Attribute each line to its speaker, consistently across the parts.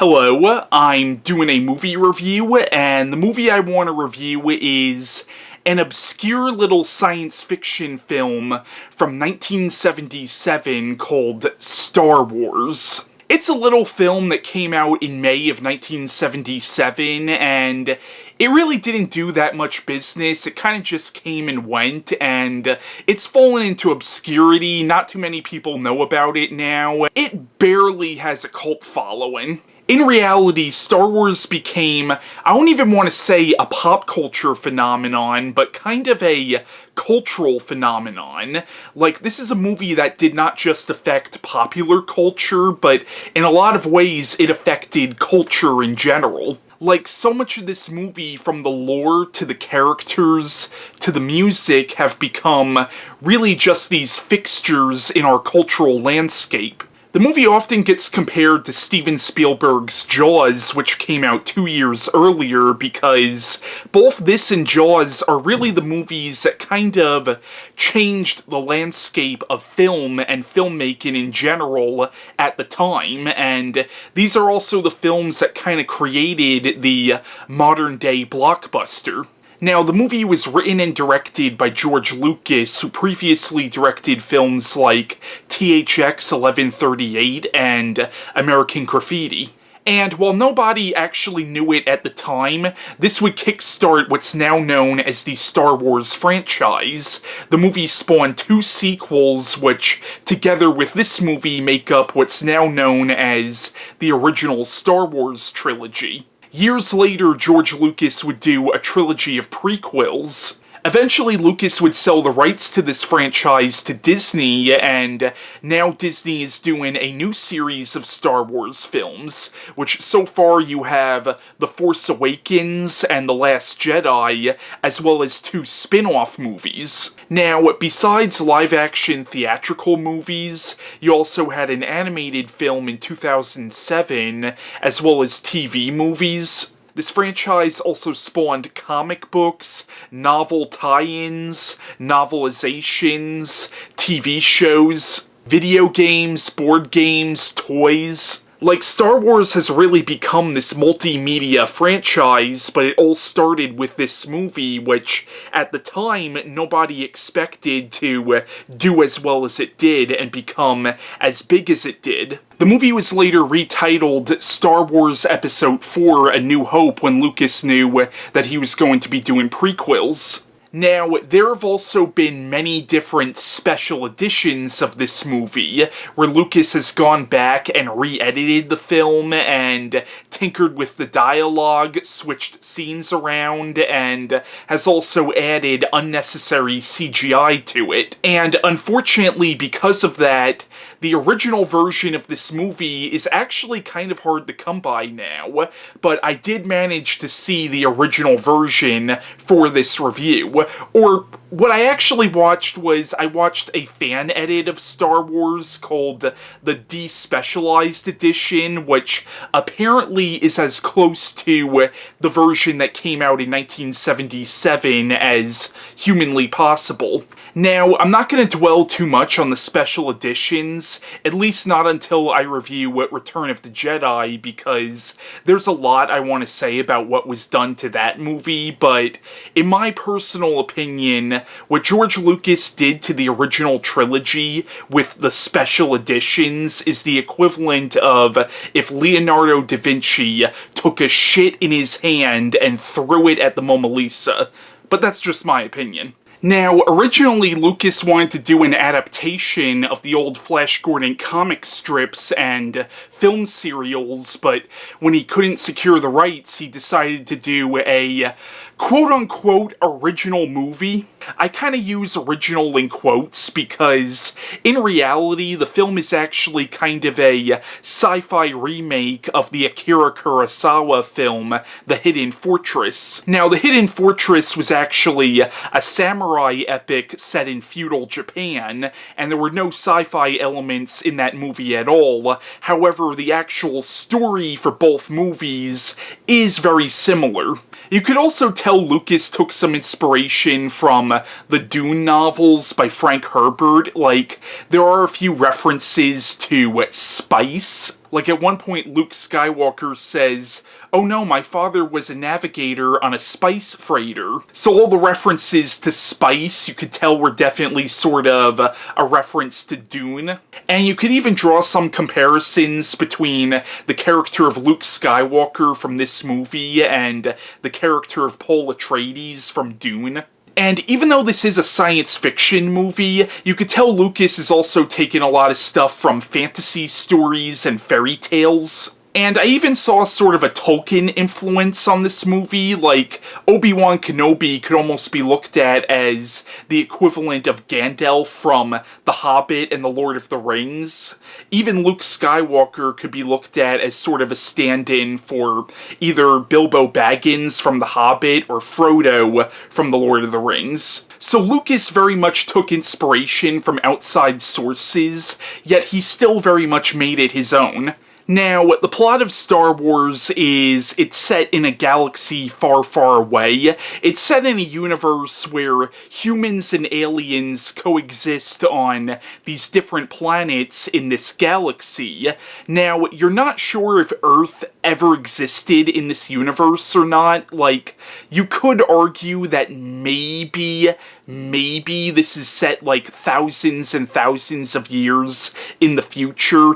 Speaker 1: Hello, I'm doing a movie review, and the movie I want to review is an obscure little science fiction film from 1977 called Star Wars. It's a little film that came out in May of 1977, and it really didn't do that much business. It kind of just came and went, and it's fallen into obscurity. Not too many people know about it now. It barely has a cult following. In reality, Star Wars became, I don't even want to say a pop culture phenomenon, but kind of a cultural phenomenon. Like, this is a movie that did not just affect popular culture, but in a lot of ways it affected culture in general. Like, so much of this movie, from the lore to the characters to the music, have become really just these fixtures in our cultural landscape. The movie often gets compared to Steven Spielberg's Jaws, which came out 2 years earlier, because both this and Jaws are really the movies that kind of changed the landscape of film and filmmaking in general at the time, and these are also the films that kind of created the modern-day blockbuster. Now, the movie was written and directed by George Lucas, who previously directed films like THX 1138 and American Graffiti. And while nobody actually knew it at the time, this would kickstart what's now known as the Star Wars franchise. The movie spawned 2 sequels, which, together with this movie, make up what's now known as the original Star Wars trilogy. Years later, George Lucas would do a trilogy of prequels. Eventually, Lucas would sell the rights to this franchise to Disney, and now Disney is doing a new series of Star Wars films, which so far you have The Force Awakens and The Last Jedi, as well as 2 spin-off movies. Now, besides live-action theatrical movies, you also had an animated film in 2007, as well as TV movies. This franchise also spawned comic books, novel tie-ins, novelizations, TV shows, video games, board games, toys. Like, Star Wars has really become this multimedia franchise, but it all started with this movie, which, at the time, nobody expected to do as well as it did and become as big as it did. The movie was later retitled Star Wars Episode 4: A New Hope when Lucas knew that he was going to be doing prequels. Now, there have also been many different special editions of this movie, where Lucas has gone back and re-edited the film and tinkered with the dialogue, switched scenes around, and has also added unnecessary CGI to it. And unfortunately, because of that, the original version of this movie is actually kind of hard to come by now, but I did manage to see the original version for this review. Or, what I actually watched was, I watched a fan edit of Star Wars called the Despecialized Edition, which apparently is as close to the version that came out in 1977 as humanly possible. Now, I'm not going to dwell too much on the special editions, at least not until I review Return of the Jedi, because there's a lot I want to say about what was done to that movie, but in my personal opinion, what George Lucas did to the original trilogy with the special editions is the equivalent of if Leonardo da Vinci took a shit in his hand and threw it at the Mona Lisa. But that's just my opinion. Now, originally Lucas wanted to do an adaptation of the old Flash Gordon comic strips and film serials, but when he couldn't secure the rights, he decided to do a quote-unquote original movie. I kind of use original in quotes because, in reality, the film is actually kind of a sci-fi remake of the Akira Kurosawa film, The Hidden Fortress. Now, The Hidden Fortress was actually a samurai epic set in feudal Japan, and there were no sci-fi elements in that movie at all. However, the actual story for both movies is very similar. You could also tell Lucas took some inspiration from the Dune novels by Frank Herbert. Like, there are a few references to spice. Like, at one point, Luke Skywalker says, "Oh no, my father was a navigator on a spice freighter." So all the references to spice, you could tell were definitely sort of a reference to Dune. And you could even draw some comparisons between the character of Luke Skywalker from this movie and the character of Paul Atreides from Dune. And even though this is a science fiction movie, you could tell Lucas is also taking a lot of stuff from fantasy stories and fairy tales. And I even saw sort of a Tolkien influence on this movie, like Obi-Wan Kenobi could almost be looked at as the equivalent of Gandalf from The Hobbit and The Lord of the Rings. Even Luke Skywalker could be looked at as sort of a stand-in for either Bilbo Baggins from The Hobbit or Frodo from The Lord of the Rings. So Lucas very much took inspiration from outside sources, yet he still very much made it his own. Now, the plot of Star Wars is, it's set in a galaxy far, far away. It's set in a universe where humans and aliens coexist on these different planets in this galaxy. Now, you're not sure if Earth ever existed in this universe or not. Like, you could argue that maybe this is set like thousands and thousands of years in the future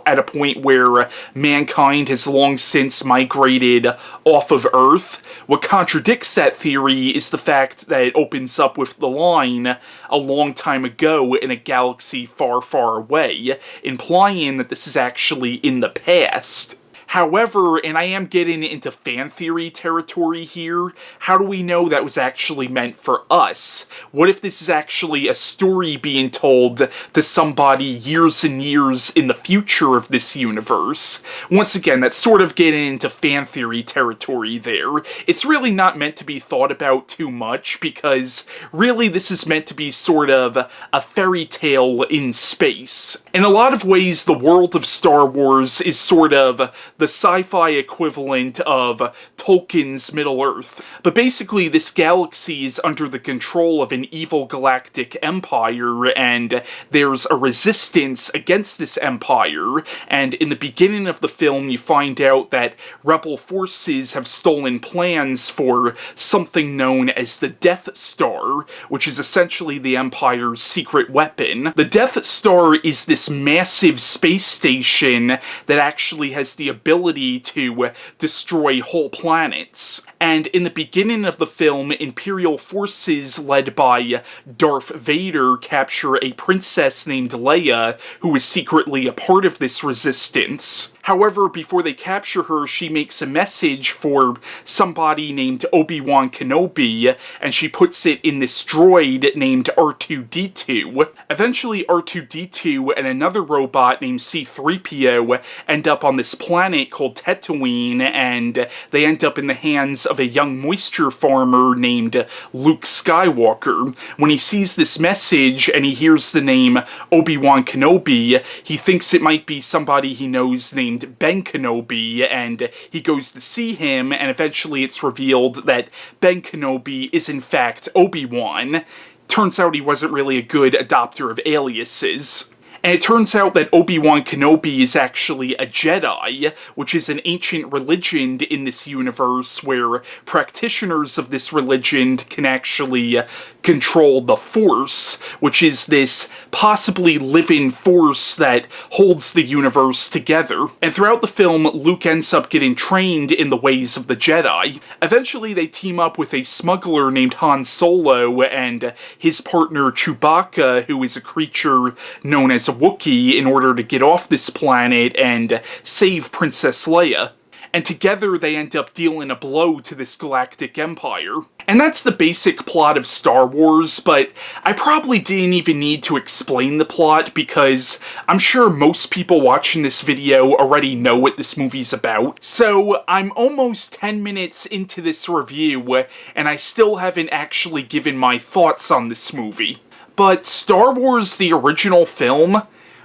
Speaker 1: at a point where mankind has long since migrated off of Earth. What contradicts that theory is the fact that it opens up with the line, "a long time ago in a galaxy far, far away," implying that this is actually in the past. However, and I am getting into fan theory territory here, how do we know that was actually meant for us? What if this is actually a story being told to somebody years and years in the future of this universe? Once again, that's sort of getting into fan theory territory there. It's really not meant to be thought about too much, because really this is meant to be sort of a fairy tale in space. In a lot of ways, the world of Star Wars is sort of the sci-fi equivalent of Tolkien's Middle-earth. But basically, this galaxy is under the control of an evil galactic empire, and there's a resistance against this empire, and in the beginning of the film you find out that rebel forces have stolen plans for something known as the Death Star, which is essentially the Empire's secret weapon. The Death Star is this massive space station that actually has the ability to destroy whole planets. And in the beginning of the film, Imperial forces led by Darth Vader capture a princess named Leia, who is secretly a part of this resistance. However, before they capture her, she makes a message for somebody named Obi-Wan Kenobi, and she puts it in this droid named R2-D2. Eventually, R2-D2 and another robot named C-3PO end up on this planet called Tatooine, and they end up in the hands of a young moisture farmer named Luke Skywalker. When he sees this message and he hears the name Obi-Wan Kenobi, he thinks it might be somebody he knows named Ben Kenobi, and he goes to see him, and eventually it's revealed that Ben Kenobi is in fact Obi-Wan. Turns out he wasn't really a good adopter of aliases. And it turns out that Obi-Wan Kenobi is actually a Jedi, which is an ancient religion in this universe where practitioners of this religion can actually control the Force, which is this possibly living force that holds the universe together. And throughout the film, Luke ends up getting trained in the ways of the Jedi. Eventually, they team up with a smuggler named Han Solo and his partner Chewbacca, who is a creature known as a Wookiee, in order to get off this planet and save Princess Leia. And together they end up dealing a blow to this galactic empire. And that's the basic plot of Star Wars, but I probably didn't even need to explain the plot because I'm sure most people watching this video already know what this movie's about. So I'm almost 10 minutes into this review, and I still haven't actually given my thoughts on this movie. But Star Wars, the original film,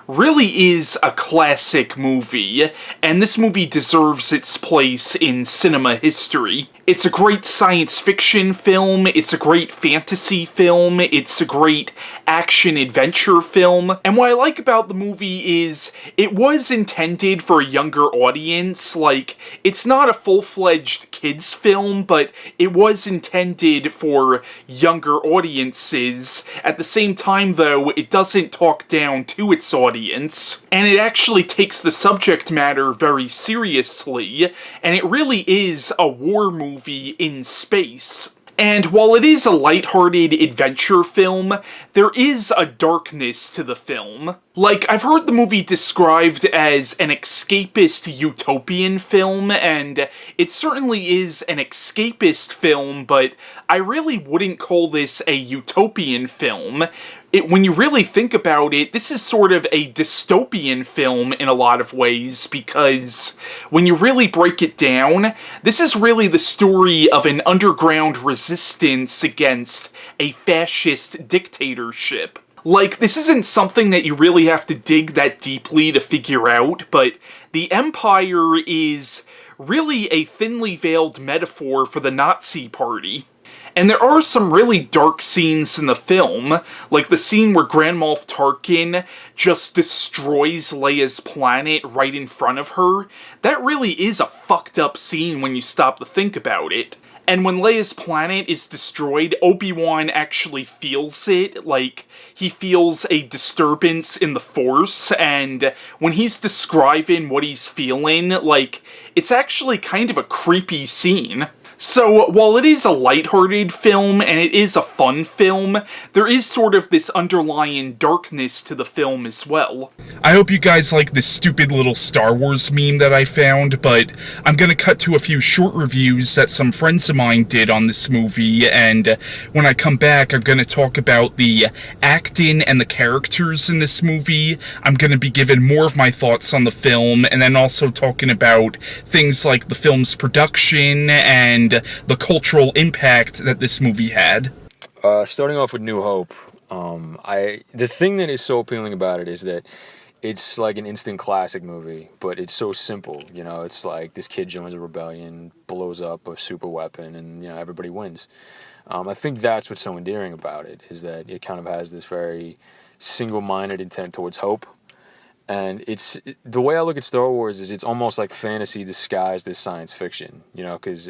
Speaker 1: really is a classic movie, and this movie deserves its place in cinema history. It's a great science fiction film, it's a great fantasy film, it's a great action-adventure film, and what I like about the movie is it was intended for a younger audience. Like, it's not a full-fledged kids film, but it was intended for younger audiences. At the same time, though, it doesn't talk down to its audience, and it actually takes the subject matter very seriously, and it really is a war movie in space. And while it is a lighthearted adventure film, there is a darkness to the film. Like, I've heard the movie described as an escapist utopian film, and it certainly is an escapist film, but I really wouldn't call this a utopian film. When you really think about it, this is sort of a dystopian film in a lot of ways, because when you really break it down, this is really the story of an underground resistance against a fascist dictatorship. Like, this isn't something that you really have to dig that deeply to figure out, but the Empire is really a thinly veiled metaphor for the Nazi Party. And there are some really dark scenes in the film, like the scene where Grand Moff Tarkin just destroys Leia's planet right in front of her. That really is a fucked up scene when you stop to think about it. And when Leia's planet is destroyed, Obi-Wan actually feels it, like, he feels a disturbance in the Force, and when he's describing what he's feeling, like, it's actually kind of a creepy scene. So, while it is a lighthearted film, and it is a fun film, there is sort of this underlying darkness to the film as well. I hope you guys like this stupid little Star Wars meme that I found, but I'm gonna cut to a few short reviews that some friends of mine did on this movie, and when I come back, I'm gonna talk about the acting and the characters in this movie. I'm gonna be giving more of my thoughts on the film, and then also talking about things like the film's production and the cultural impact that this movie had.
Speaker 2: Starting off with New Hope, the thing that is so appealing about it is that it's like an instant classic movie, but it's so simple. You know, it's like this kid joins a rebellion, blows up a super weapon, and, you know, everybody wins. I think that's what's so endearing about it, is that it kind of has this very single-minded intent towards hope. And the way I look at Star Wars is it's almost like fantasy disguised as science fiction, you know, because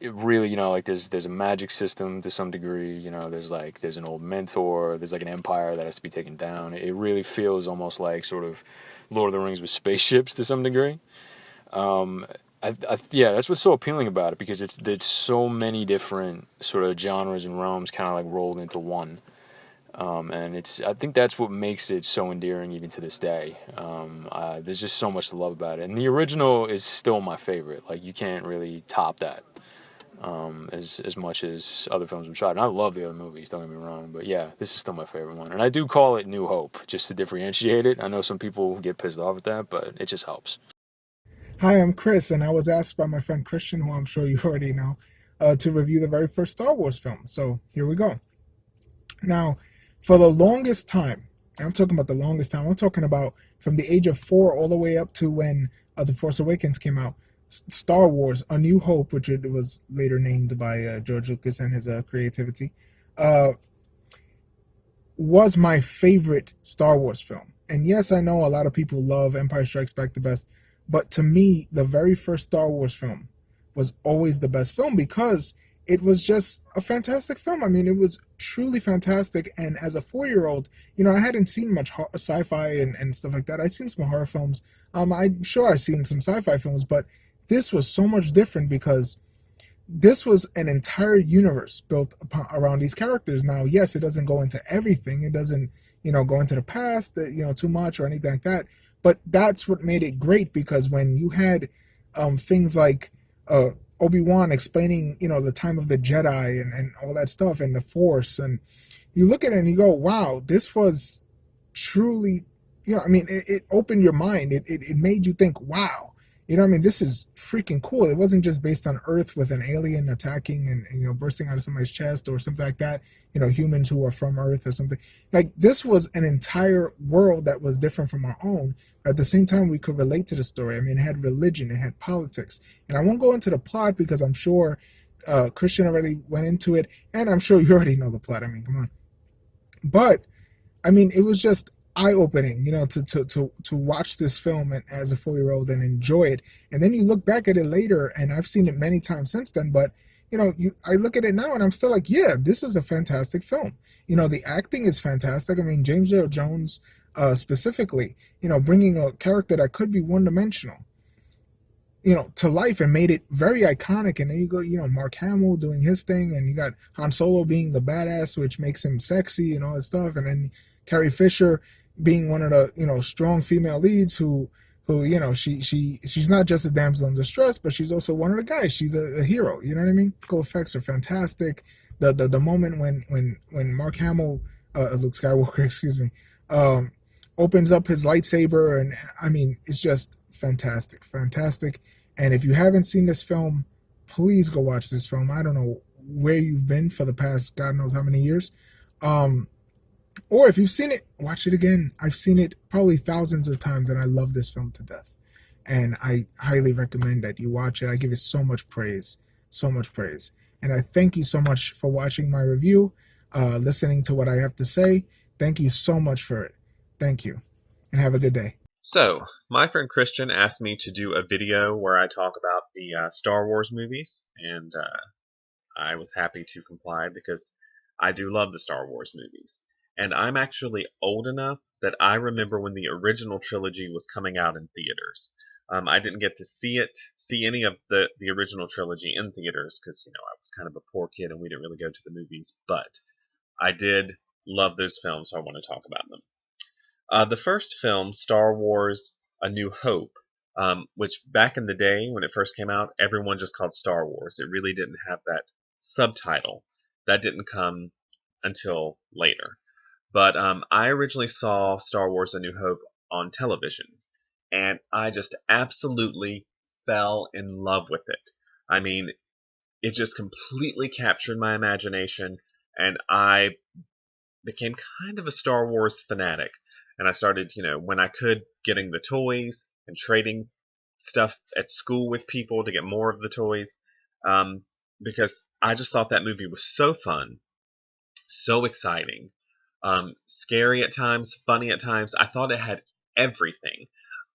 Speaker 2: it really, you know, like there's a magic system to some degree, you know, there's an old mentor, there's like an empire that has to be taken down. It really feels almost like sort of Lord of the Rings with spaceships to some degree. Yeah, that's what's so appealing about it, because there's so many different sort of genres and realms kind of like rolled into one. And I think that's what makes it so endearing even to this day. There's just so much to love about it. And the original is still my favorite. Like, you can't really top that, as much as other films have tried. And I love the other movies, don't get me wrong. But yeah, this is still my favorite one. And I do call it New Hope, just to differentiate it. I know some people get pissed off at that, but it just helps.
Speaker 3: Hi, I'm Chris, and I was asked by my friend Christian, who I'm sure you already know, to review the very first Star Wars film. So here we go. Now, for the longest time, I'm talking about the longest time, I'm talking about from the age of 4 all the way up to when The Force Awakens came out, Star Wars, A New Hope, which it was later named by George Lucas and his creativity, was my favorite Star Wars film. And yes, I know a lot of people love Empire Strikes Back the best, but to me, the very first Star Wars film was always the best film, because it was just a fantastic film. I mean, it was truly fantastic, and as a 4-year-old, you know, I hadn't seen much sci-fi and stuff like that. I'd seen some horror films. I'm sure I've seen some sci-fi films, but this was so much different, because this was an entire universe built around these characters. Now, yes, it doesn't go into everything. It doesn't, you know, go into the past, you know, too much or anything like that. But that's what made it great, because when you had things like Obi-Wan explaining, you know, the time of the Jedi and all that stuff, and the Force, and you look at it and you go, wow, this was truly, you know, I mean, it opened your mind. It made you think, wow, You know what I mean? This is freaking cool. It wasn't just based on Earth with an alien attacking and bursting out of somebody's chest or something like that. Humans who are from Earth or something. Like, this was an entire world that was different from our own. At the same time, we could relate to the story. I mean, it had religion, it had politics. And I won't go into the plot because I'm sure Christian already went into it, and I'm sure you already know the plot. I mean, come on. But I mean, it was just eye-opening, to watch this film as a 4-year-old and enjoy it. And then you look back at it later, and I've seen it many times since then, but, I look at it now and I'm still like, yeah, this is a fantastic film. The acting is fantastic. I mean, James Earl Jones, specifically, bringing a character that could be one-dimensional, to life and made it very iconic. And then you go, Mark Hamill doing his thing, and you got Han Solo being the badass, which makes him sexy and all that stuff. And then Carrie Fisher being one of the, strong female leads who she's not just a damsel in distress, but she's also one of the guys. She's a hero. You know what I mean? Cool effects are fantastic. The moment when Mark Hamill, Luke Skywalker, excuse me, opens up his lightsaber, and I mean, it's just fantastic. And if you haven't seen this film, please go watch this film. I don't know where you've been for the past God knows how many years. Or if you've seen it, watch it again. I've seen it probably thousands of times, and I love this film to death. And I highly recommend that you watch it. I give it so much praise. And I thank you so much for watching my review, listening to what I have to say. Thank you so much for it. Thank you. And have a good day.
Speaker 4: So, my friend Christian asked me to do a video where I talk about the Star Wars movies, and I was happy to comply because I do love the Star Wars movies. And I'm actually old enough that I remember when the original trilogy was coming out in theaters. I didn't get to see any of the original trilogy in theaters because, I was kind of a poor kid and we didn't really go to the movies. But I did love those films, so I want to talk about them. The first film, Star Wars A New Hope, which back in the day when it first came out, everyone just called Star Wars. It really didn't have that subtitle. That didn't come until later. But I originally saw Star Wars A New Hope on television, and I just absolutely fell in love with it. I mean, it just completely captured my imagination, and I became kind of a Star Wars fanatic. And I started, when I could, getting the toys and trading stuff at school with people to get more of the toys, because I just thought that movie was so fun, so exciting. Scary at times, funny at times. I thought it had everything.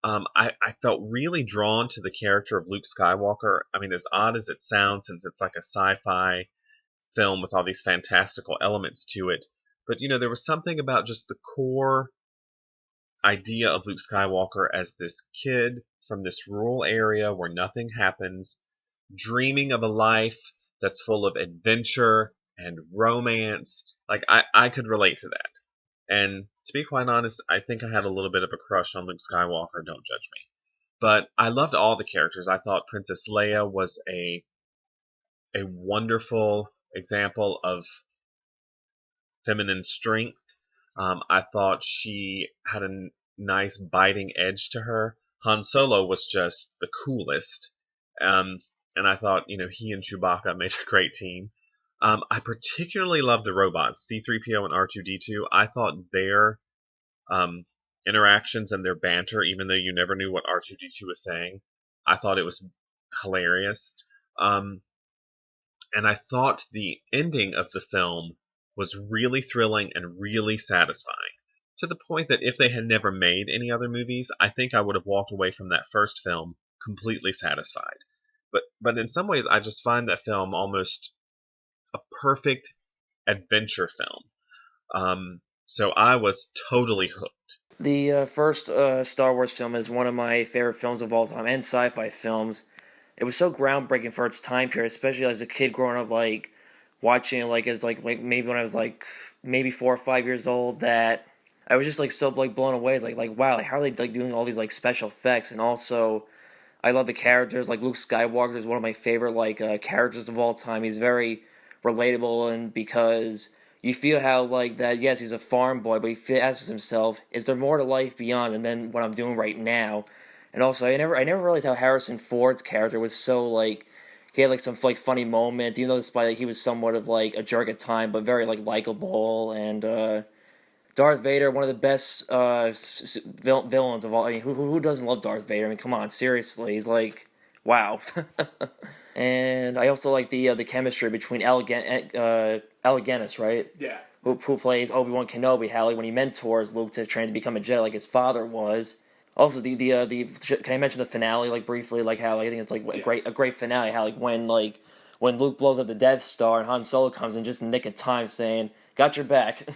Speaker 4: I felt really drawn to the character of Luke Skywalker. I mean, as odd as it sounds, since it's like a sci-fi film with all these fantastical elements to it, but there was something about just the core idea of Luke Skywalker as this kid from this rural area where nothing happens, dreaming of a life that's full of adventure and romance. Like, I could relate to that. And to be quite honest, I think I had a little bit of a crush on Luke Skywalker, don't judge me. But I loved all the characters. I thought Princess Leia was a wonderful example of feminine strength. I thought she had a nice biting edge to her. Han Solo was just the coolest. And I thought, he and Chewbacca made a great team. I particularly love the robots, C-3PO and R2-D2. I thought their interactions and their banter, even though you never knew what R2-D2 was saying, I thought it was hilarious. And I thought the ending of the film was really thrilling and really satisfying, to the point that if they had never made any other movies, I think I would have walked away from that first film completely satisfied. But in some ways, I just find that film almost a perfect adventure film. So I was totally hooked.
Speaker 5: The first Star Wars film is one of my favorite films of all time, and sci-fi films. It was so groundbreaking for its time period, especially as a kid growing up, like watching it, as maybe when I was maybe 4 or 5 years old, that I was just so blown away. It's like wow, how are they doing all these special effects? And also, I love the characters. Like Luke Skywalker is one of my favorite characters of all time. He's very relatable, and because you feel how that, yes, he's a farm boy, but he asks himself, is there more to life beyond and then what I'm doing right now? And also, I never realized how Harrison Ford's character was so like he had like some like funny moments, even though despite like, he was somewhat of like a jerk at time, but very like likable. And Darth Vader, one of the best villains of all. I mean, who doesn't love Darth Vader? I mean, come on, seriously, he's like wow. And I also like the chemistry between Alec Guinness, right?
Speaker 1: Yeah.
Speaker 5: Who plays Obi-Wan Kenobi? How like when he mentors Luke to train to become a Jedi, like his father was. Also, the can I mention the finale like briefly? Like how like, I think it's like a great finale. How like when Luke blows up the Death Star and Han Solo comes in just in the nick of time, saying "Got your back."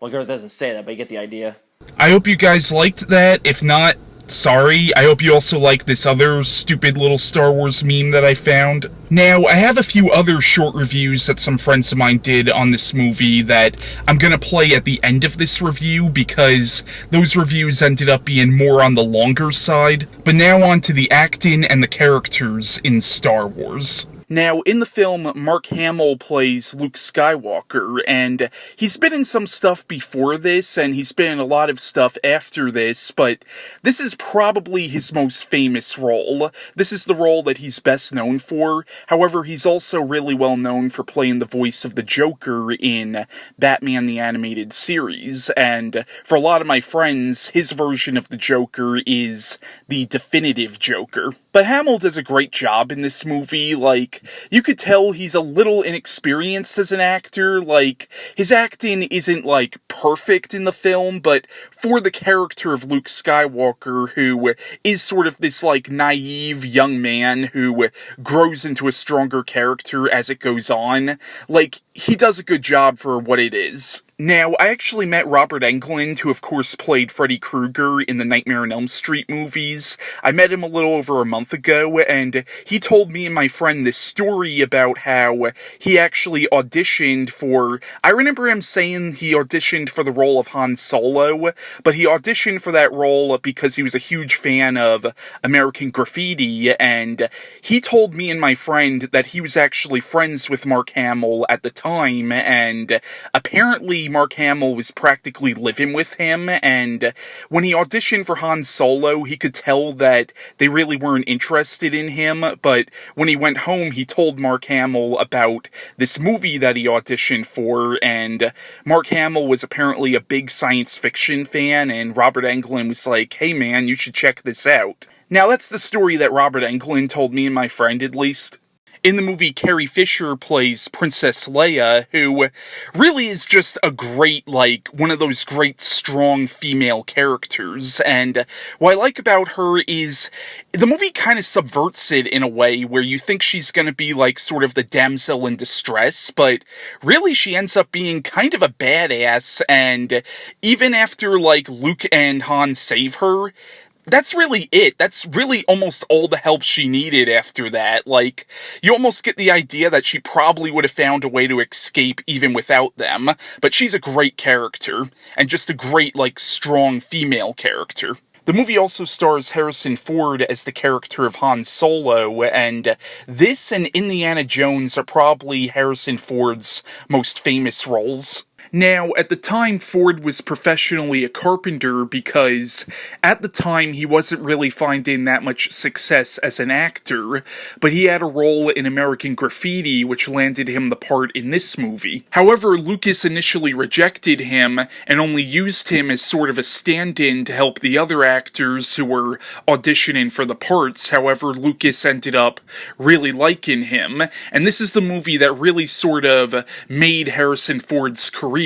Speaker 5: Well, Garth doesn't say that, but you get the idea.
Speaker 1: I hope you guys liked that. If not, sorry. I hope you also like this other stupid little Star Wars meme that I found. Now, I have a few other short reviews that some friends of mine did on this movie that I'm gonna play at the end of this review because those reviews ended up being more on the longer side. But now on to the acting and the characters in Star Wars. Now, in the film, Mark Hamill plays Luke Skywalker, and he's been in some stuff before this, and he's been in a lot of stuff after this, but this is probably his most famous role. This is the role that he's best known for. However, he's also really well known for playing the voice of the Joker in Batman the Animated Series, and for a lot of my friends, his version of the Joker is the definitive Joker. But Hamill does a great job in this movie. Like, you could tell he's a little inexperienced as an actor. Like, his acting isn't, like, perfect in the film, but for the character of Luke Skywalker, who is sort of this, like, naive young man who grows into a stronger character as it goes on, like, he does a good job for what it is. Now, I actually met Robert Englund, who of course played Freddy Krueger in the Nightmare on Elm Street movies. I met him a little over a month ago, and he told me and my friend this story about how he actually auditioned for... I remember him saying he auditioned for the role of Han Solo, but he auditioned for that role because he was a huge fan of American Graffiti, and he told me and my friend that he was actually friends with Mark Hamill at the time, and apparently Mark Hamill was practically living with him, and when he auditioned for Han Solo, he could tell that they really weren't interested in him, but when he went home, he told Mark Hamill about this movie that he auditioned for, and Mark Hamill was apparently a big science fiction fan, and Robert Englund was like, "Hey man, you should check this out." Now, that's the story that Robert Englund told me and my friend, at least. In the movie, Carrie Fisher plays Princess Leia, who really is just a great, like, one of those great, strong female characters. And what I like about her is the movie kind of subverts it in a way where you think she's going to be, like, sort of the damsel in distress, but really she ends up being kind of a badass, and even after, like, Luke and Han save her, that's really it. That's really almost all the help she needed after that. Like, you almost get the idea that she probably would have found a way to escape even without them. But she's a great character, and just a great, like, strong female character. The movie also stars Harrison Ford as the character of Han Solo, and this and Indiana Jones are probably Harrison Ford's most famous roles. Now, at the time, Ford was professionally a carpenter because at the time he wasn't really finding that much success as an actor, but he had a role in American Graffiti which landed him the part in this movie. However, Lucas initially rejected him and only used him as sort of a stand-in to help the other actors who were auditioning for the parts. However, Lucas ended up really liking him, and this is the movie that really sort of made Harrison Ford's career,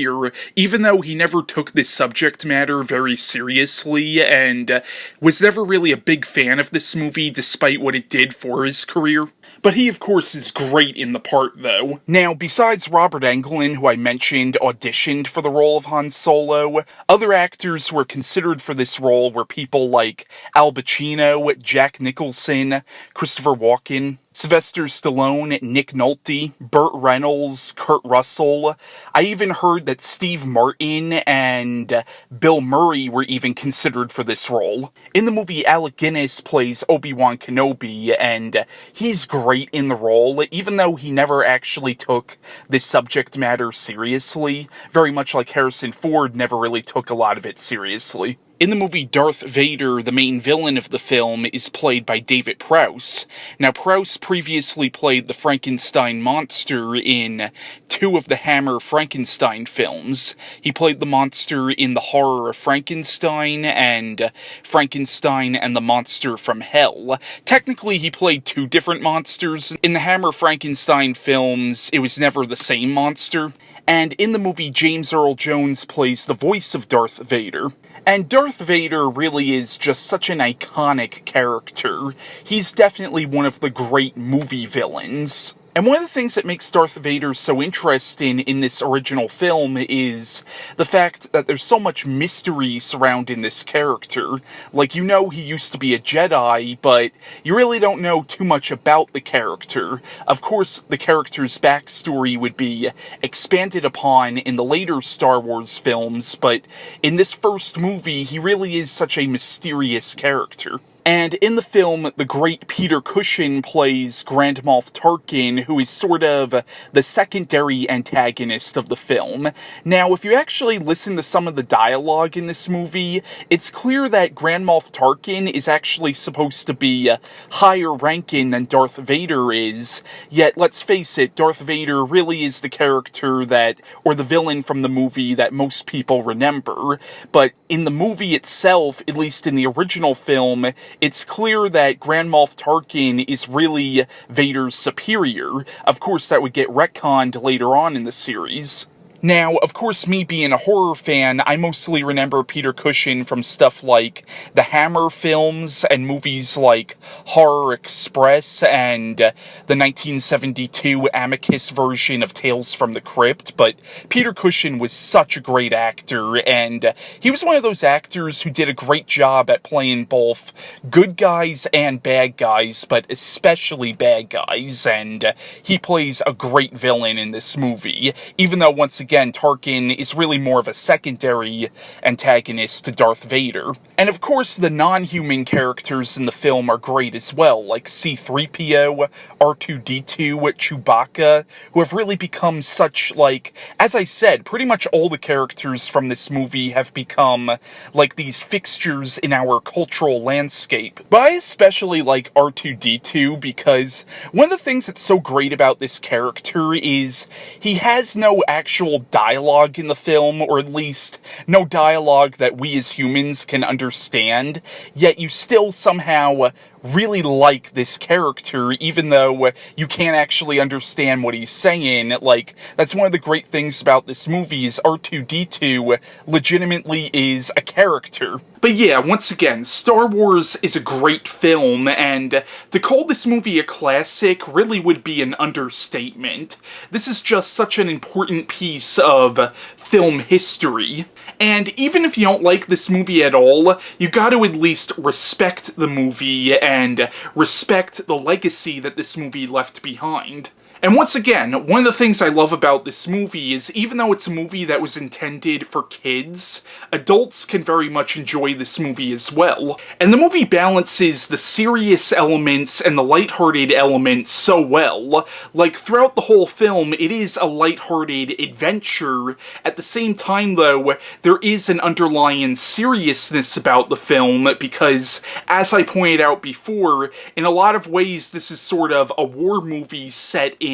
Speaker 1: even though he never took this subject matter very seriously and was never really a big fan of this movie despite what it did for his career. But he, of course, is great in the part, though. Now, besides Robert Englund, who I mentioned auditioned for the role of Han Solo, other actors who were considered for this role were people like Al Pacino, Jack Nicholson, Christopher Walken, Sylvester Stallone, Nick Nolte, Burt Reynolds, Kurt Russell. I even heard that Steve Martin and Bill Murray were even considered for this role. In the movie, Alec Guinness plays Obi-Wan Kenobi, and he's great in the role, even though he never actually took this subject matter seriously, very much like Harrison Ford never really took a lot of it seriously. In the movie Darth Vader, the main villain of the film is played by David Prowse. Now, Prowse previously played the Frankenstein monster in 2 of the Hammer Frankenstein films. He played the monster in The Horror of Frankenstein and Frankenstein and the Monster from Hell. Technically, he played 2 different monsters. In the Hammer Frankenstein films, it was never the same monster. And in the movie, James Earl Jones plays the voice of Darth Vader. And Darth Vader really is just such an iconic character. He's definitely one of the great movie villains. And one of the things that makes Darth Vader so interesting in this original film is the fact that there's so much mystery surrounding this character. Like, you know he used to be a Jedi, but you really don't know too much about the character. Of course, the character's backstory would be expanded upon in the later Star Wars films, but in this first movie, he really is such a mysterious character. And in the film, the great Peter Cushing plays Grand Moff Tarkin, who is sort of the secondary antagonist of the film. Now, if you actually listen to some of the dialogue in this movie, it's clear that Grand Moff Tarkin is actually supposed to be higher ranking than Darth Vader is, yet let's face it, Darth Vader really is the character that, or the villain from the movie that most people remember. But in the movie itself, at least in the original film, it's clear that Grand Moff Tarkin is really Vader's superior. Of course, that would get retconned later on in the series. Now, of course, me being a horror fan, I mostly remember Peter Cushing from stuff like the Hammer films and movies like Horror Express and the 1972 Amicus version of Tales from the Crypt, but Peter Cushing was such a great actor, and he was one of those actors who did a great job at playing both good guys and bad guys, but especially bad guys, and he plays a great villain in this movie, even though, once again, Tarkin is really more of a secondary antagonist to Darth Vader. And of course, the non-human characters in the film are great as well, like C-3PO, R2-D2, Chewbacca, who have really become such, like, as I said, pretty much all the characters from this movie have become, like, these fixtures in our cultural landscape. But I especially like R2-D2 because one of the things that's so great about this character is he has no actual dialogue in the film, or at least no dialogue that we as humans can understand, yet you still somehow really like this character, even though you can't actually understand what he's saying. Like, that's one of the great things about this movie is R2-D2 legitimately is a character. But yeah, once again, Star Wars is a great film, and to call this movie a classic really would be an understatement. This is just such an important piece of film history. And even if you don't like this movie at all, you gotta at least respect the movie and respect the legacy that this movie left behind. And once again, one of the things I love about this movie is even though it's a movie that was intended for kids, adults can very much enjoy this movie as well. And the movie balances the serious elements and the lighthearted elements so well. Like, throughout the whole film, it is a lighthearted adventure. At the same time, though, there is an underlying seriousness about the film because, as I pointed out before, in a lot of ways this is sort of a war movie set in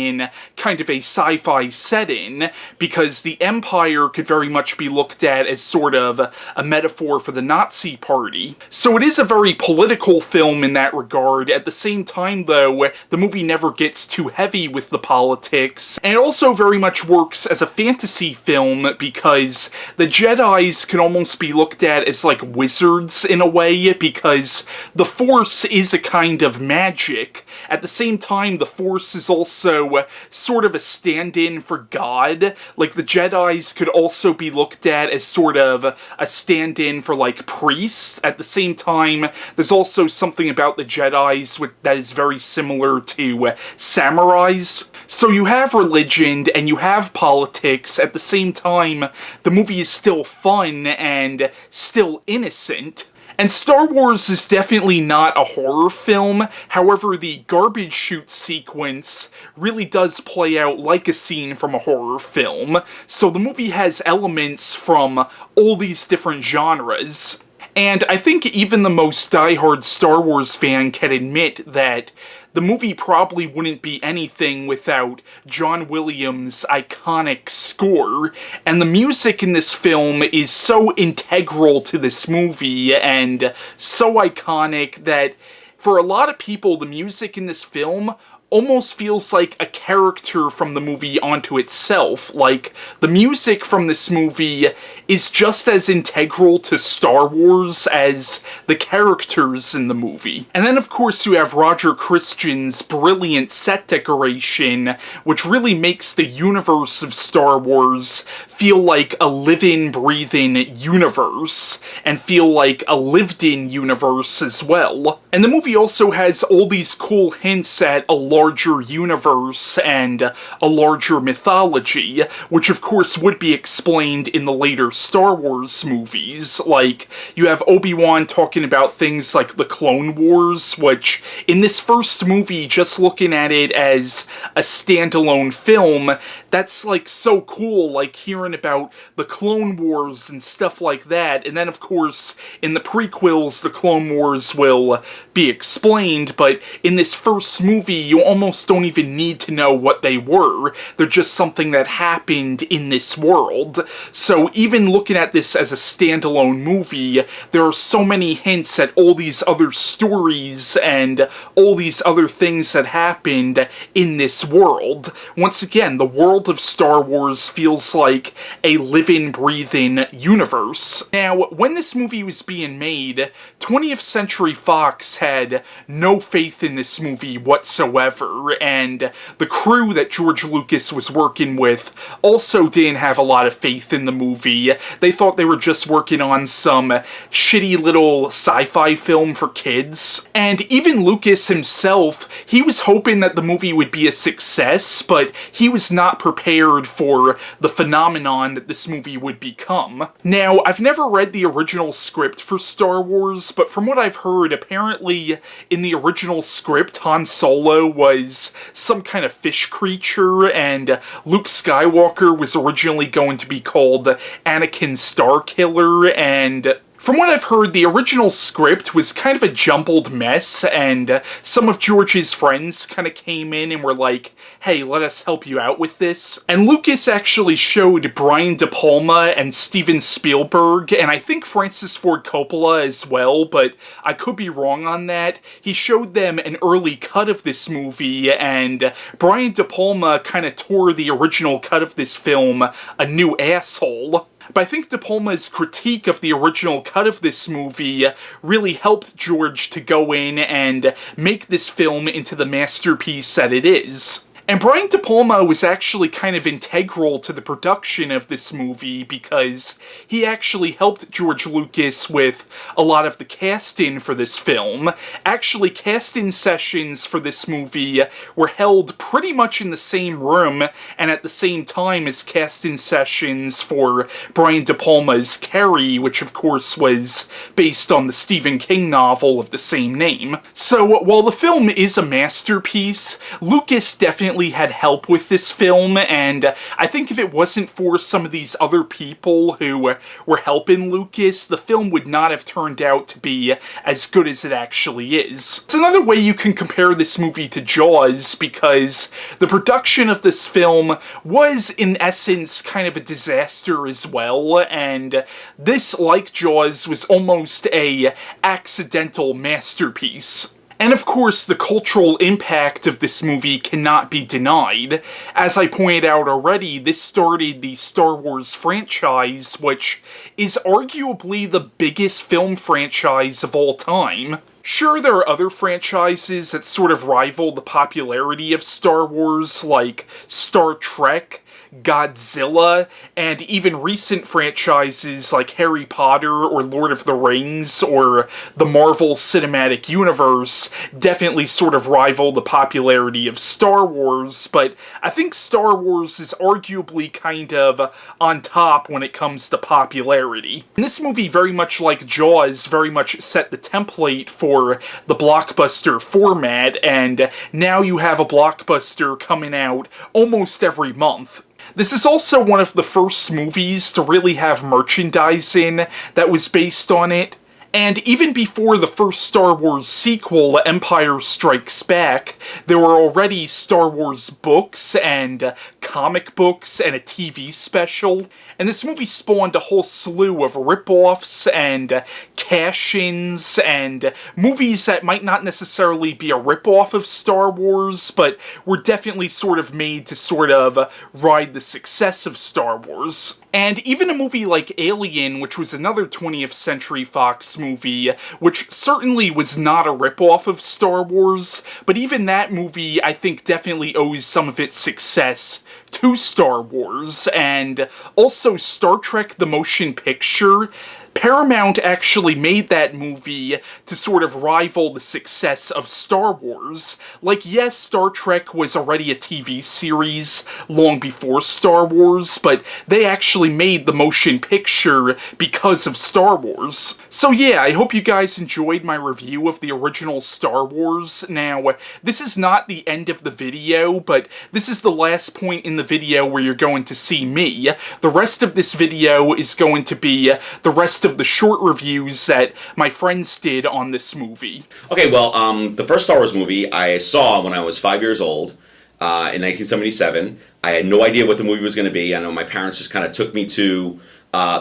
Speaker 1: kind of a sci-fi setting, because the Empire could very much be looked at as sort of a metaphor for the Nazi Party. So it is a very political film in that regard. At the same time, though, the movie never gets too heavy with the politics, and it also very much works as a fantasy film because the Jedis can almost be looked at as like wizards in a way, because the Force is a kind of magic. At the same time, the Force is also sort of a stand-in for God. Like, the Jedis could also be looked at as sort of a stand-in for, like, priests. At the same time, there's also something about the Jedis that is very similar to samurais. So you have religion and you have politics. At the same time, the movie is still fun and still innocent. And Star Wars is definitely not a horror film, however the garbage chute sequence really does play out like a scene from a horror film, so the movie has elements from all these different genres. And I think even the most diehard Star Wars fan can admit that the movie probably wouldn't be anything without John Williams' iconic score, and the music in this film is so integral to this movie and so iconic that for a lot of people, the music in this film almost feels like a character from the movie onto itself. Like, the music from this movie is just as integral to Star Wars as the characters in the movie. And then, of course, you have Roger Christian's brilliant set decoration, which really makes the universe of Star Wars feel like a living, breathing universe, and feel like a lived-in universe as well. And the movie also has all these cool hints at a larger universe and a larger mythology, which of course would be explained in the later Star Wars movies. Like, you have Obi-Wan talking about things like the Clone Wars, which in this first movie, just looking at it as a standalone film, that's like so cool, like hearing about the Clone Wars and stuff like that. And then of course in the prequels the Clone Wars will be explained, but in this first movie you almost don't even need to know what they were. They're just something that happened in this world. So even looking at this as a standalone movie, there are so many hints at all these other stories and all these other things that happened in this world. Once again, the world of Star Wars feels like a living, breathing universe. Now, when this movie was being made, 20th Century Fox had no faith in this movie whatsoever, and the crew that George Lucas was working with also didn't have a lot of faith in the movie. They thought they were just working on some shitty little sci-fi film for kids. And even Lucas himself, he was hoping that the movie would be a success, but he was not prepared for the phenomenon that this movie would become. Now, I've never read the original script for Star Wars, but from what I've heard, apparently in the original script, Han Solo was some kind of fish creature, and Luke Skywalker was originally going to be called Anakin Starkiller, and from what I've heard, the original script was kind of a jumbled mess, and some of George's friends kind of came in and were like, hey, let us help you out with this. And Lucas actually showed Brian De Palma and Steven Spielberg, and I think Francis Ford Coppola as well, but I could be wrong on that. He showed them an early cut of this movie, and Brian De Palma kind of tore the original cut of this film a new asshole. But I think De Palma's critique of the original cut of this movie really helped George to go in and make this film into the masterpiece that it is. And Brian De Palma was actually kind of integral to the production of this movie because he actually helped George Lucas with a lot of the casting for this film. Actually, casting sessions for this movie were held pretty much in the same room and at the same time as casting sessions for Brian De Palma's Carrie, which of course was based on the Stephen King novel of the same name. So while the film is a masterpiece, Lucas definitely had help with this film, and I think if it wasn't for some of these other people who were helping Lucas, the film would not have turned out to be as good as it actually is. It's another way you can compare this movie to Jaws, because the production of this film was in essence kind of a disaster as well, and this, like Jaws, was almost a accidental masterpiece. And of course, the cultural impact of this movie cannot be denied. As I pointed out already, this started the Star Wars franchise, which is arguably the biggest film franchise of all time. Sure, there are other franchises that sort of rival the popularity of Star Wars, like Star Trek, Godzilla, and even recent franchises like Harry Potter or Lord of the Rings or the Marvel Cinematic Universe definitely sort of rival the popularity of Star Wars, but I think Star Wars is arguably kind of on top when it comes to popularity. And this movie, very much like Jaws, very much set the template for the blockbuster format, and now you have a blockbuster coming out almost every month. This is also one of the first movies to really have merchandising that was based on it, And even before the first Star Wars sequel, Empire Strikes Back, there were already Star Wars books and comic books and a TV special. And this movie spawned a whole slew of rip-offs and cash-ins and movies that might not necessarily be a rip-off of Star Wars, but were definitely sort of made to sort of ride the success of Star Wars. And even a movie like Alien, which was another 20th Century Fox movie, which certainly was not a ripoff of Star Wars, but even that movie, I think, definitely owes some of its success to Star Wars, and also Star Trek the Motion Picture. Paramount actually made that movie to sort of rival the success of Star Wars. Like, yes, Star Trek was already a TV series long before Star Wars, but they actually made the motion picture because of Star Wars. So yeah, I hope you guys enjoyed my review of the original Star Wars. Now, this is not the end of the video, but this is the last point in the video where you're going to see me. The rest of this video is going to be the rest of the short reviews that my friends did on this movie.
Speaker 6: Okay, well, the first Star Wars movie I saw when I was 5 years old in 1977. I had no idea what the movie was going to be. I know my parents just kind of took me to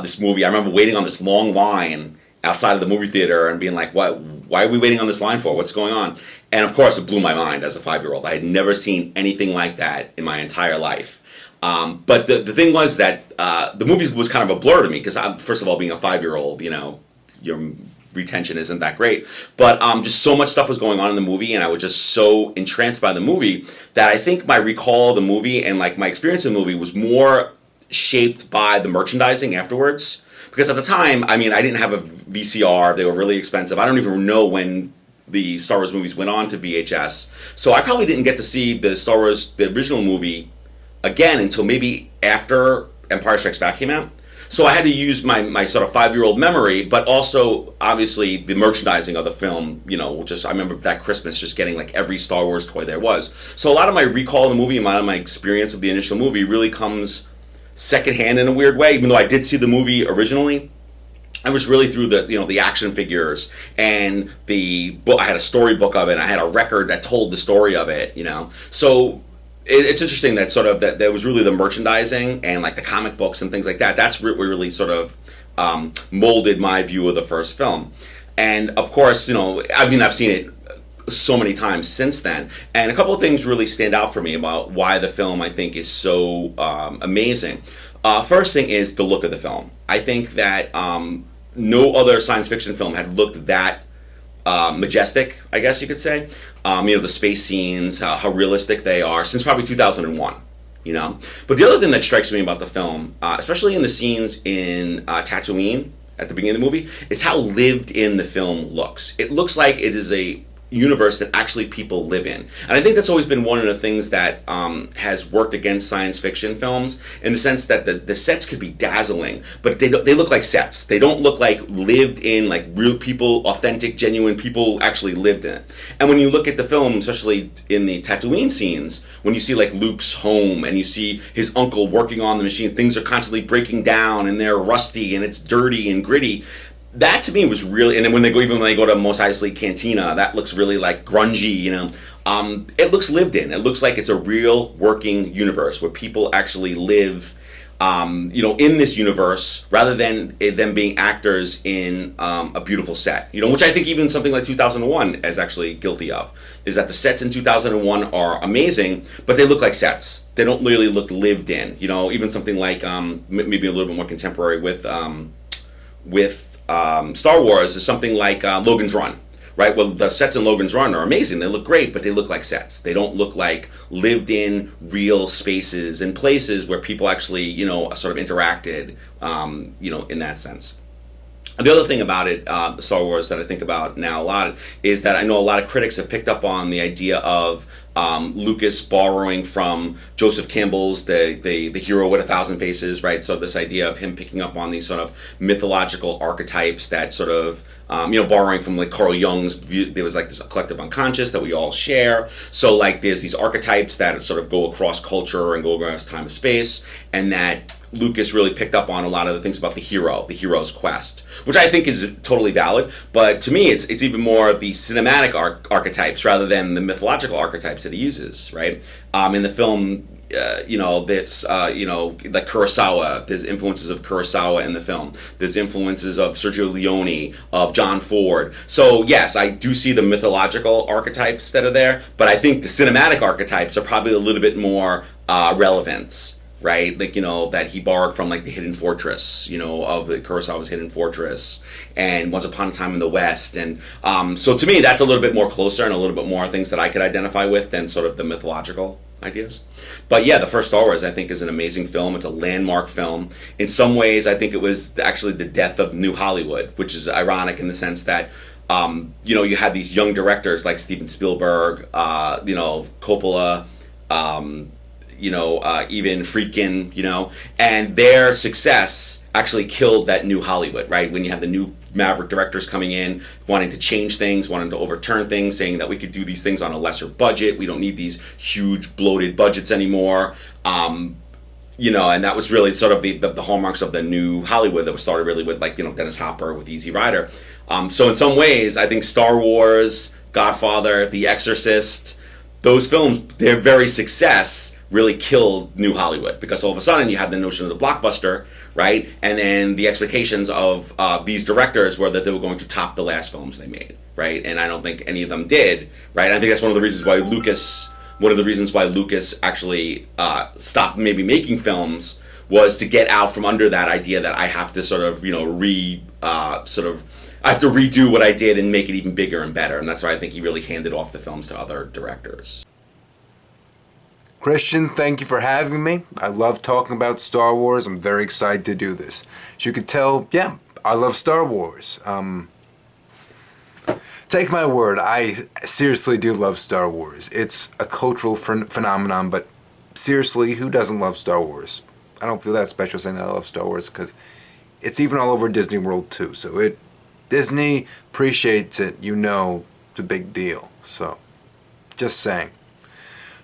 Speaker 6: this movie. I remember waiting on this long line outside of the movie theater and being like, "What? Why are we waiting on this line for? What's going on?" And of course, it blew my mind as a 5-year-old. I had never seen anything like that in my entire life. But the thing was that the movie was kind of a blur to me because, first of all, being a 5-year-old, you know, your retention isn't that great. But just so much stuff was going on in the movie, and I was just so entranced by the movie that I think my recall of the movie and like my experience in the movie was more shaped by the merchandising afterwards. Because at the time, I mean, I didn't have a VCR; they were really expensive. I don't even know when the Star Wars movies went on to VHS, so I probably didn't get to see the Star Wars, the original movie, again until maybe after Empire Strikes Back came out. So I had to use my sort of 5-year-old memory, but also obviously the merchandising of the film, you know, just I remember that Christmas just getting like every Star Wars toy there was. So a lot of my recall of the movie and a lot of my experience of the initial movie really comes secondhand in a weird way, even though I did see the movie originally. I was really through the, you know, the action figures and the book. I had a storybook of it, and I had a record that told the story of it, you know. So it's interesting that sort of that was really the merchandising and like the comic books and things like that. That's what really sort of molded my view of the first film. And of course, you know, I mean, I've seen it so many times since then. And a couple of things really stand out for me about why the film, I think, is so amazing. First thing is the look of the film. I think that no other science fiction film had looked that majestic, I guess you could say. You know, the space scenes, how realistic they are, since probably 2001, you know. But the other thing that strikes me about the film, especially in the scenes in Tatooine at the beginning of the movie, is how lived in the film looks. It looks like it is a universe that actually people live in. And I think that's always been one of the things that has worked against science fiction films, in the sense that the sets could be dazzling, but they look like sets. They don't look like lived in, like real people, authentic, genuine people actually lived in it. And when you look at the film, especially in the Tatooine scenes, when you see like Luke's home and you see his uncle working on the machine, things are constantly breaking down and they're rusty and it's dirty and gritty. That to me was really, and then when they go to Mos Eisley Cantina, that looks really like grungy, you know. It looks lived in. It looks like it's a real working universe where people actually live, you know, in this universe, rather than them being actors in a beautiful set. You know, which I think even something like 2001 is actually guilty of, is that the sets in 2001 are amazing, but they look like sets. They don't really look lived in. You know, even something like maybe a little bit more contemporary with Star Wars is something like Logan's Run, right? Well, the sets in Logan's Run are amazing. They look great, but they look like sets. They don't look like lived-in, real spaces and places where people actually, you know, sort of interacted, you know, in that sense. The other thing about it, Star Wars, that I think about now a lot is that I know a lot of critics have picked up on the idea of Lucas borrowing from Joseph Campbell's the Hero with 1,000 Faces, right? So this idea of him picking up on these sort of mythological archetypes that sort of, you know, borrowing from like Carl Jung's view. There was like this collective unconscious that we all share. So like there's these archetypes that sort of go across culture and go across time and space, and that Lucas really picked up on a lot of the things about the hero's quest, which I think is totally valid. But to me, it's even more the cinematic archetypes rather than the mythological archetypes that he uses. Right, in the film, like Kurosawa. There's influences of Kurosawa in the film. There's influences of Sergio Leone, of John Ford. So yes, I do see the mythological archetypes that are there, but I think the cinematic archetypes are probably a little bit more relevant. Right, like that he borrowed from like the Hidden Fortress, of Kurosawa's Hidden Fortress, and Once Upon a Time in the West, and so to me that's a little bit more closer and a little bit more things that I could identify with than sort of the mythological ideas. But yeah, the first Star Wars I think is an amazing film. It's a landmark film. In some ways, I think it was actually the death of New Hollywood, which is ironic in the sense that you had these young directors like Steven Spielberg, Coppola. Even Friedkin, and their success actually killed that new Hollywood, right? When you have the new maverick directors coming in, wanting to change things, wanting to overturn things, saying that we could do these things on a lesser budget. We don't need these huge bloated budgets anymore. And that was really sort of the hallmarks of the new Hollywood that was started really with Dennis Hopper with Easy Rider. So in some ways, I think Star Wars, Godfather, The Exorcist, those films, their very success really killed New Hollywood because all of a sudden you had the notion of the blockbuster, right? And then the expectations of these directors were that they were going to top the last films they made, right? And I don't think any of them did, right? I think that's one of the reasons why Lucas actually stopped maybe making films was to get out from under that idea that I have to sort of, I have to redo what I did and make it even bigger and better. And that's why I think he really handed off the films to other directors.
Speaker 7: Christian, thank you for having me. I love talking about Star Wars. I'm very excited to do this. As you could tell, yeah, I love Star Wars. Take my word, I seriously do love Star Wars. It's a cultural phenomenon, but seriously, who doesn't love Star Wars? I don't feel that special saying that I love Star Wars because it's even all over Disney World too. So Disney appreciates it, it's a big deal. So, just saying.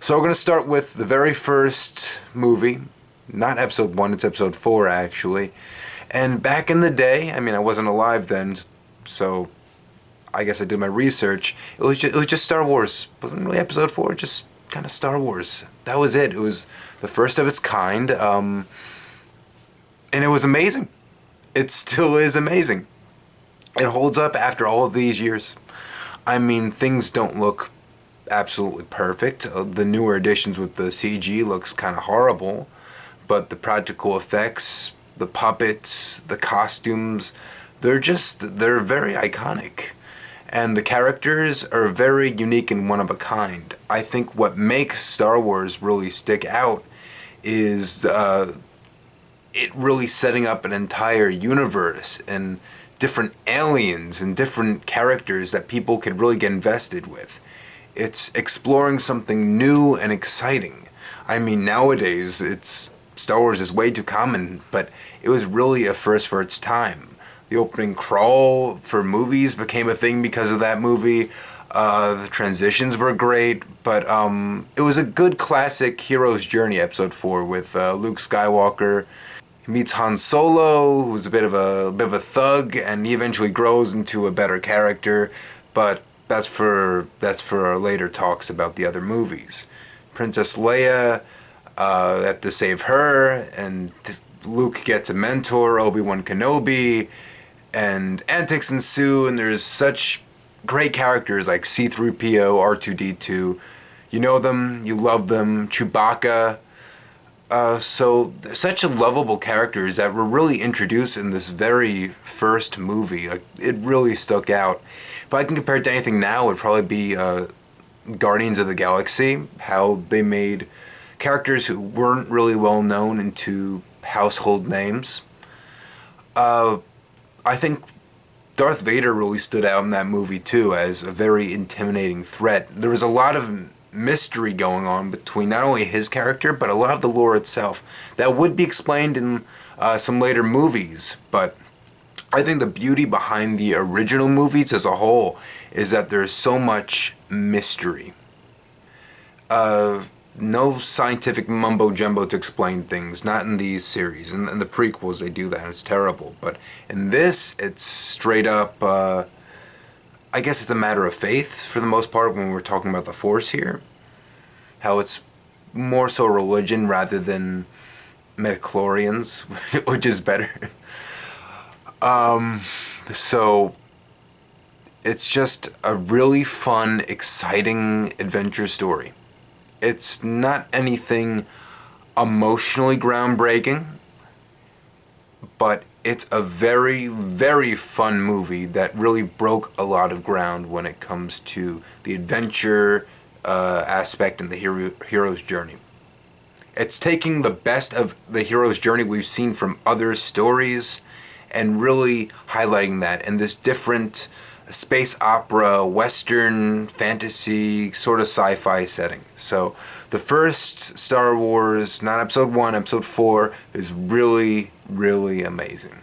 Speaker 7: So we're going to start with the very first movie, not episode 1, it's episode 4 actually. And back in the day, I wasn't alive then, so I guess I did my research. It was just Star Wars. It wasn't really episode 4, just kind of Star Wars. That was it. It was the first of its kind, and it was amazing. It still is amazing. It holds up after all of these years. Things don't look absolutely perfect. The newer editions with the CG looks kind of horrible, but the practical effects, the puppets, the costumes, they're very iconic. And the characters are very unique and one of a kind. I think what makes Star Wars really stick out is it really setting up an entire universe and different aliens and different characters that people could really get invested with. It's exploring something new and exciting. Nowadays, Star Wars is way too common, but it was really a first for its time. The opening crawl for movies became a thing because of that movie. The transitions were great, but it was a good classic hero's journey, episode 4, with Luke Skywalker. He meets Han Solo, who's a bit of a thug, and he eventually grows into a better character, but that's for our later talks about the other movies. Princess Leia, have to save her, and Luke gets a mentor, Obi-Wan Kenobi, and antics ensue, and there's such great characters like C-3PO, R2-D2. You know them, you love them, Chewbacca. So such a lovable characters that were really introduced in this very first movie. It really stuck out. If I can compare it to anything now, it would probably be Guardians of the Galaxy, how they made characters who weren't really well known into household names. I think Darth Vader really stood out in that movie too as a very intimidating threat. There was a lot of mystery going on between not only his character, but a lot of the lore itself that would be explained in some later movies, but I think the beauty behind the original movies as a whole is that there's so much mystery. no scientific mumbo jumbo to explain things. Not in these series. In the prequels, they do that, and it's terrible. But in this, it's straight up. I guess it's a matter of faith for the most part when we're talking about the Force here. How it's more so religion rather than midichlorians, which is better. So it's just a really fun, exciting adventure story. It's not anything emotionally groundbreaking, but it's a very, very fun movie that really broke a lot of ground when it comes to the adventure aspect and the hero's journey. It's taking the best of the hero's journey we've seen from other stories and really highlighting that in this different space opera, western, fantasy, sort of sci-fi setting. So the first Star Wars, not episode 1, episode 4, is really, really amazing.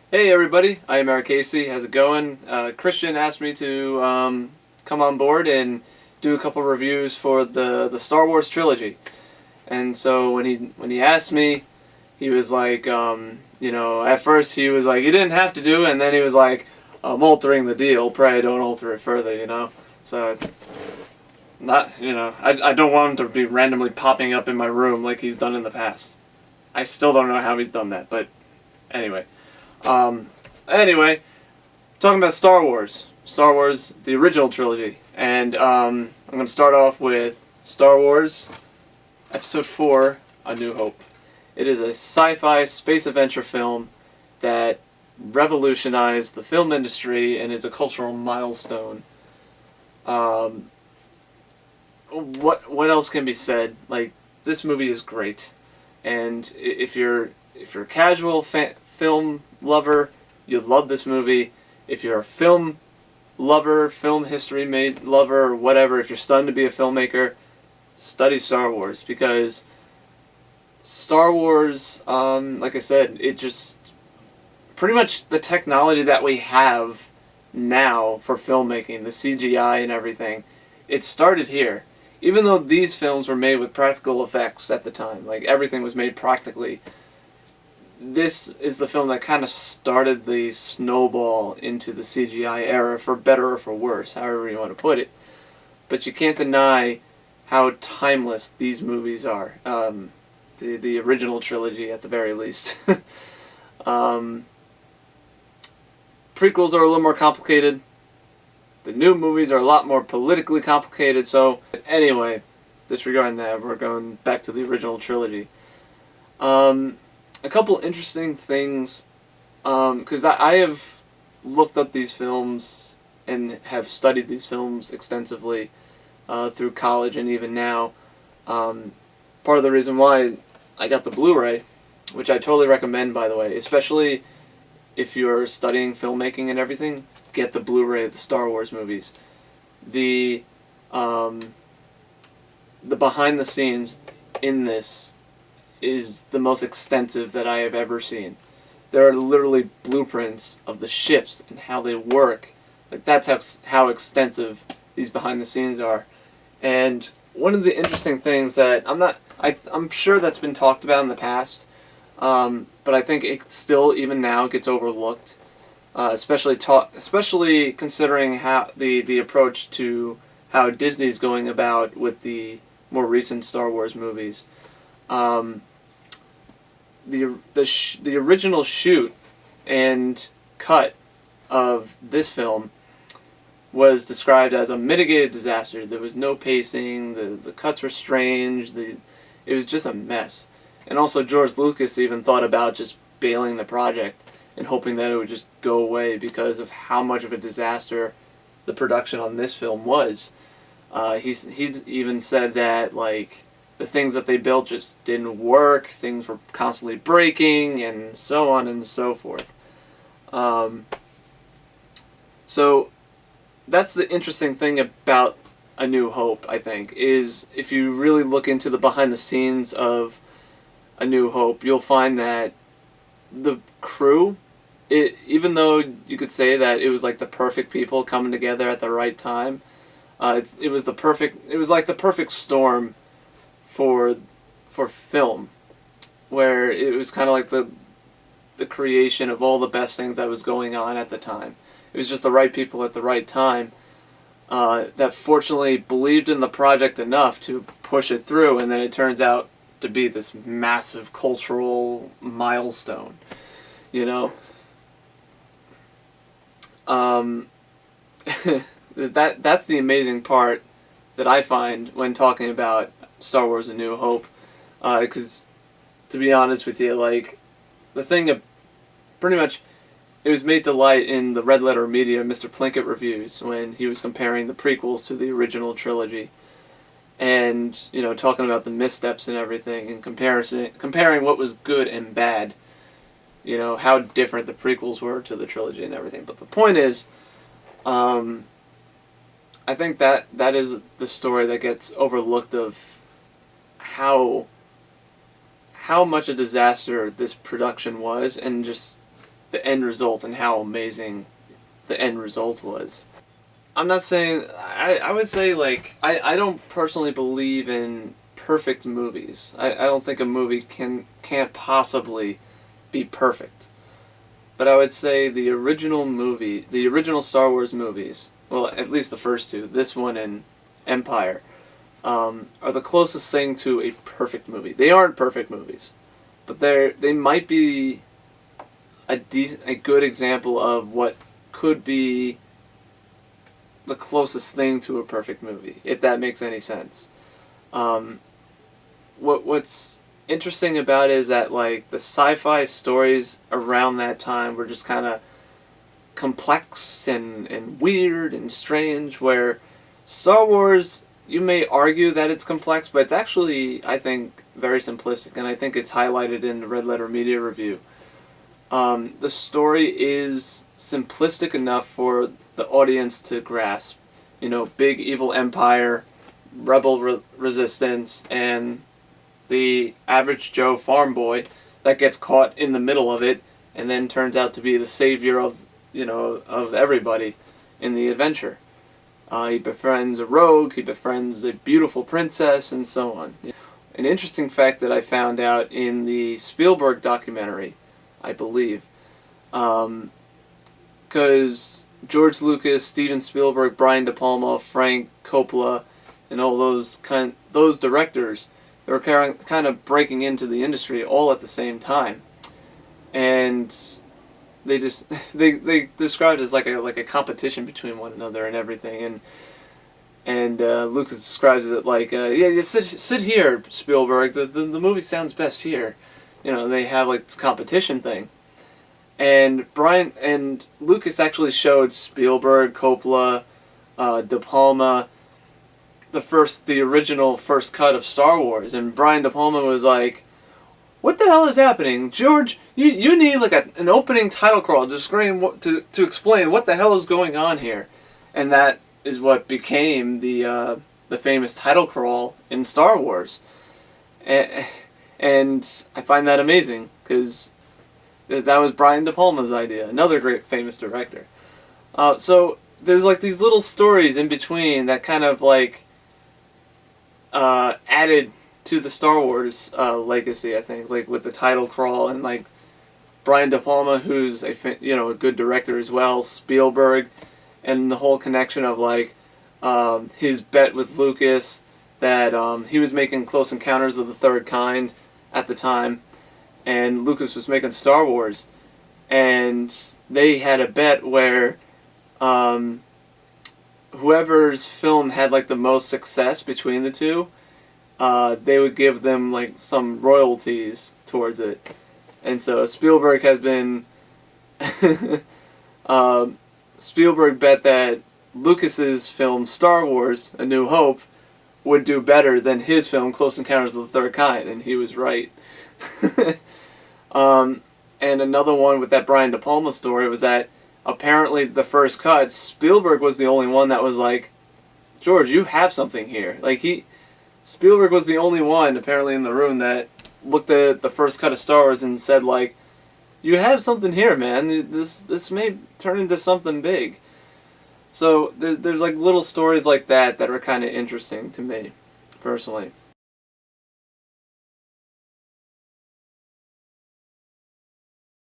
Speaker 8: Hey everybody, I am Eric Casey. How's it going? Christian asked me to come on board and do a couple reviews for the Star Wars trilogy. And so when he asked me, he was like, at first he was like, you didn't have to do it, and then he was like, I'm altering the deal, pray don't alter it further, So, I don't want him to be randomly popping up in my room like he's done in the past. I still don't know how he's done that, but anyway. Talking about Star Wars, the original trilogy, and I'm going to start off with Star Wars Episode 4, A New Hope. It is a sci-fi space adventure film that revolutionized the film industry and is a cultural milestone. What else can be said? Like, this movie is great, and if you're a casual film lover, you'll love this movie. If you're a film lover, film history lover, or whatever, if you're studying to be a filmmaker, study Star Wars, because Star Wars, like I said, it just pretty much the technology that we have now for filmmaking, the CGI and everything, it started here. Even though these films were made with practical effects at the time, like everything was made practically, this is the film that kind of started the snowball into the CGI era, for better or for worse, however you want to put it. But you can't deny how timeless these movies are. The original trilogy, at the very least. Prequels are a little more complicated. The new movies are a lot more politically complicated. So, anyway, disregarding that, we're going back to the original trilogy. A couple interesting things, because I have looked up these films and have studied these films extensively through college and even now. Part of the reason why I got the Blu-ray, which I totally recommend, by the way, especially if you're studying filmmaking and everything, get the Blu-ray of the Star Wars movies. The behind the scenes in this is the most extensive that I have ever seen. There are literally blueprints of the ships and how they work. Like, that's how extensive these behind the scenes are. And one of the interesting things that I'm sure that's been talked about in the past, but I think it still, even now, gets overlooked. Especially considering how the approach to how Disney's going about with the more recent Star Wars movies. The original shoot and cut of this film was described as a mitigated disaster. There was no pacing. The cuts were strange. It was just a mess. And also, George Lucas even thought about just bailing the project and hoping that it would just go away because of how much of a disaster the production on this film was. He's even said that, like, the things that they built just didn't work, things were constantly breaking, and so on and so forth. So that's the interesting thing about A New Hope, I think, is if you really look into the behind the scenes of A New Hope, you'll find that the crew, even though you could say that it was like the perfect people coming together at the right time, it was like the perfect storm for film, where it was kind of like the creation of all the best things that was going on at the time. It was just the right people at the right time that fortunately believed in the project enough to push it through, and then it turns out to be this massive cultural milestone, you know. That's the amazing part that I find when talking about Star Wars: A New Hope, because to be honest with you, like the thing of pretty much it was made to light in the Red Letter Media Mr. Plinkett reviews when he was comparing the prequels to the original trilogy, and you know, talking about the missteps and everything, and comparing what was good and bad, you know, how different the prequels were to the trilogy and everything. But the point is, I think that is the story that gets overlooked of how much a disaster this production was, and just the end result, and how amazing the end result was. I'm not saying, I would say, like, I don't personally believe in perfect movies. I don't think a movie can't possibly be perfect. But I would say the original Star Wars movies, well, at least the first two, this one and Empire, are the closest thing to a perfect movie. They aren't perfect movies, but they might be a good example of what could be the closest thing to a perfect movie, if that makes any sense. What's interesting about it is that, like, the sci-fi stories around that time were just kind of complex and weird and strange, where Star Wars, you may argue that it's complex, but it's actually, I think, very simplistic, and I think it's highlighted in the Red Letter Media review. The story is simplistic enough for the audience to grasp. You know, big evil empire, rebel resistance, and the average Joe farm boy that gets caught in the middle of it and then turns out to be the savior of, you know, of everybody in the adventure. He befriends a rogue, he befriends a beautiful princess, and so on. An interesting fact that I found out in the Spielberg documentary, I believe, because George Lucas, Steven Spielberg, Brian De Palma, Frank Coppola, and all those directors, they were kind of breaking into the industry all at the same time, and they described it as like a competition between one another and everything, and Lucas describes it like, yeah, sit here, Spielberg. The movie sounds best here, you know. They have like this competition thing, and Lucas actually showed Spielberg, Coppola, De Palma the original first cut of Star Wars, and Brian De Palma was like, "What the hell is happening, George? You need like an opening title crawl to explain what the hell is going on here," and that is what became the famous title crawl in Star Wars, and I find that amazing because that was Brian De Palma's idea, another great famous director. So there's like these little stories in between that kind of like added to the Star Wars legacy, I think, like with the title crawl, and like Brian De Palma, who's a good director as well, Spielberg, and the whole connection of like his bet with Lucas that he was making Close Encounters of the Third Kind at the time, and Lucas was making Star Wars, and they had a bet where whoever's film had like the most success between the two, they would give them like some royalties towards it. And so Spielberg has been Spielberg bet that Lucas's film Star Wars: A New Hope would do better than his film Close Encounters of the Third Kind, and he was right. And another one with that Brian De Palma story was that apparently the first cut, Spielberg was the only one that was like, "George, you have something here." Like Spielberg was the only one apparently in the room that looked at the first cut of Star Wars and said like, "You have something here, man. This may turn into something big." So there's like little stories like that are kind of interesting to me, personally.